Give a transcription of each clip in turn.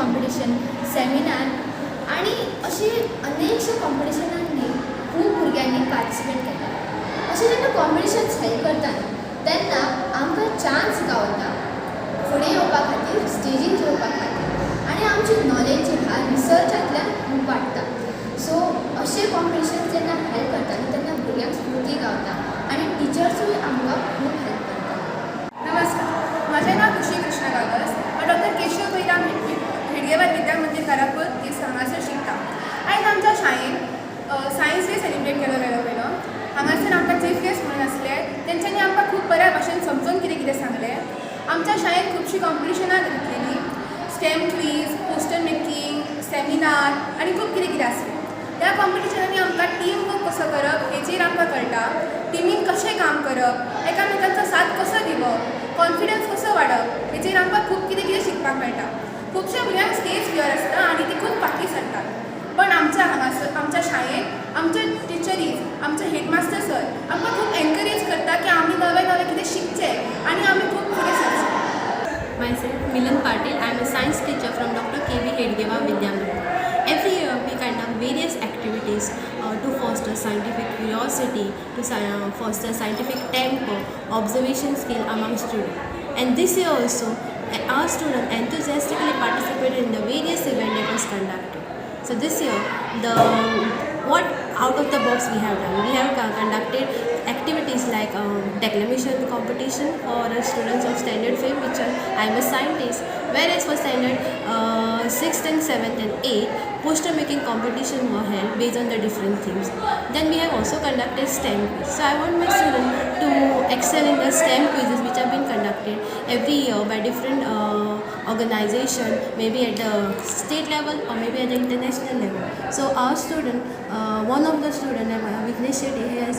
Competition, seminar आणि अशी अनेकशे कॉम्पिटिशनांनी खूब भुरग्यांनी पार्टिसिपेट केला. अशें जेन्ना कॉम्पिटिशन्स हेल्प करता तेन्ना आमकां चान्स गावता फुडें येवपा खातीर, स्टेजीर येवपा खातीर आनी आमची नॉलेज जी आहा रिसर्चांतल्यान खूब वाडटा. सो अशे कॉम्पिटिशन्स जेन्ना हेल्प करता तेन्ना भुरग्यांक स्फूर्ती गावता आनी टिचर्सूय आमकां खूब हेल्प करता. नमस्कार, माझे नाव खुशी कृष्ण गावस. हांव डॉक्टर केशव बैराम हेडगेवार विद्या मंदिर कारापूर ही हांगासर शिकता. आयज आमच्या शाळेन सायन्स डे सेलिब्रेट केलो गेलो. हांगासर आमकां चीफ गेस्ट म्हणून आसले. तेंच्यांनी आमकां खूब बऱ्या भाशेन समजून कितें कितें सांगलें. आमच्या शाळेन खुबशीं कॉम्पिटिशनां घेतलेलीं. STEM quiz, poster making, seminar आनी खूब कितें कितें आसलें. ह्या कॉम्पिटिशनांनी आमकां टीम वर्क कसो करप हेचेर आमकां कळटा. टिमीन कशें काम करप, एकामेकांचो साथ कसो दिवप, कॉन्फिडन्स कसो वाडप हेचेर आमकां खूब कितें कितें शिकपाक मेळटा. खुबश्या भुरग्यांक स्टेज फियर आसता आनी ती खूब फाटीं सरतात. पण आमच्या शाळेन आमचे टिचरीज, आमचे हेडमास्टर सर आमकां खूब एनकरेज करता की आमी नवें नवें कितें शिकचें आनी आमी खूब फुडें सरचें. Myself, Milan Patil. I am a science teacher from Dr. K.V. Hedgewar Vidyamandir. Every year we conduct various activities to foster scientific curiosity, to foster scientific temper, observation skill among students. And this year also, our students enthusiastically participated in the various events that was conducted. So this year, what out of the box we have done? We have conducted activities like declamation competition for students of standard 5, which I am a scientist, whereas for standard 6th and 7th and 8th, poster making competition were held based on the different themes. Then we have also conducted STEM quiz. So I want my students to excel in the STEM quizzes which have been conducted every year by different organization, maybe at the state level or maybe at the international level. So our student, one of the student, Vignesh Shetty, he has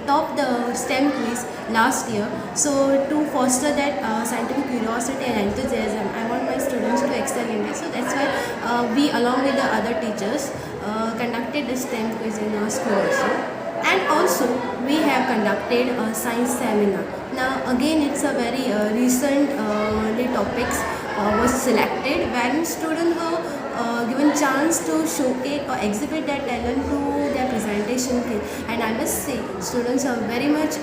topped the STEM quiz last year. So to foster that scientific curiosity and enthusiasm, I want my students to excel in this. So that's why we, along with the other teachers, conducted the STEM quiz in our school also. And also we have conducted a science seminar. Now again it's a very recent topics was selected when students were given chance to showcase or exhibit their talent to their presentation skill. And I must say students are very much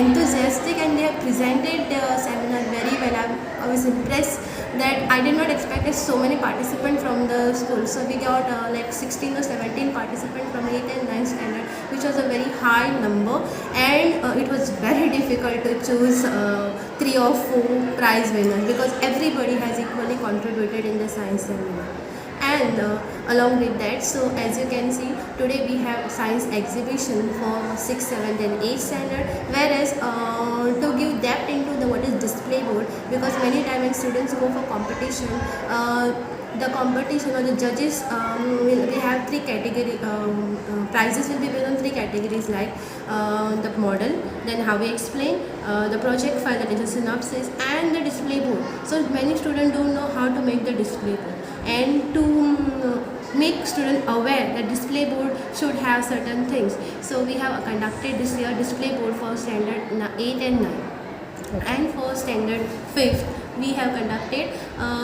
enthusiastic and they have presented their seminar very well. I was impressed that I did not expect so many participants from the school. So we got like 16 or 17 participants from 8th and 9th standard, which was a very high number, and it was very difficult to choose 3 or 4 prize winners because everybody has equally contributed in the science seminar. And along with that, so as you can see, today we have science exhibition for 6th, 7th and 8th standard, whereas to give depth into the what is display board, because many times when students go for competition, the competition or the judges we have 3 category prizes will be given on 3 categories, like the model, then how we explain, the project file, that is a synopsis, and the display board. So many students don't know how to make the display board, and to make students aware that display board should have certain things. So we have conducted this year display board for standard 8 and 9. And for standard 5th, we have conducted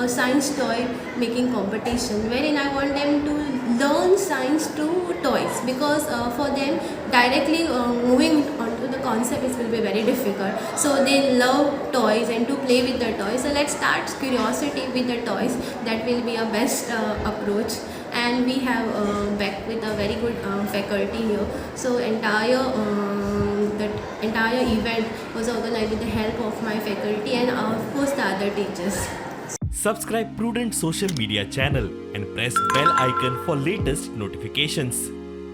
science toy making competition, wherein I want them to learn science through toys, because for them directly moving onto the concept it will be very difficult. So they love toys and to play with the toys. So let's start curiosity with the toys. That will be a best approach. And we have back with a very good faculty here. So that entire event was organized with the help of my faculty and of course the other teachers. Subscribe Prudent social media channel and press bell icon for latest notifications.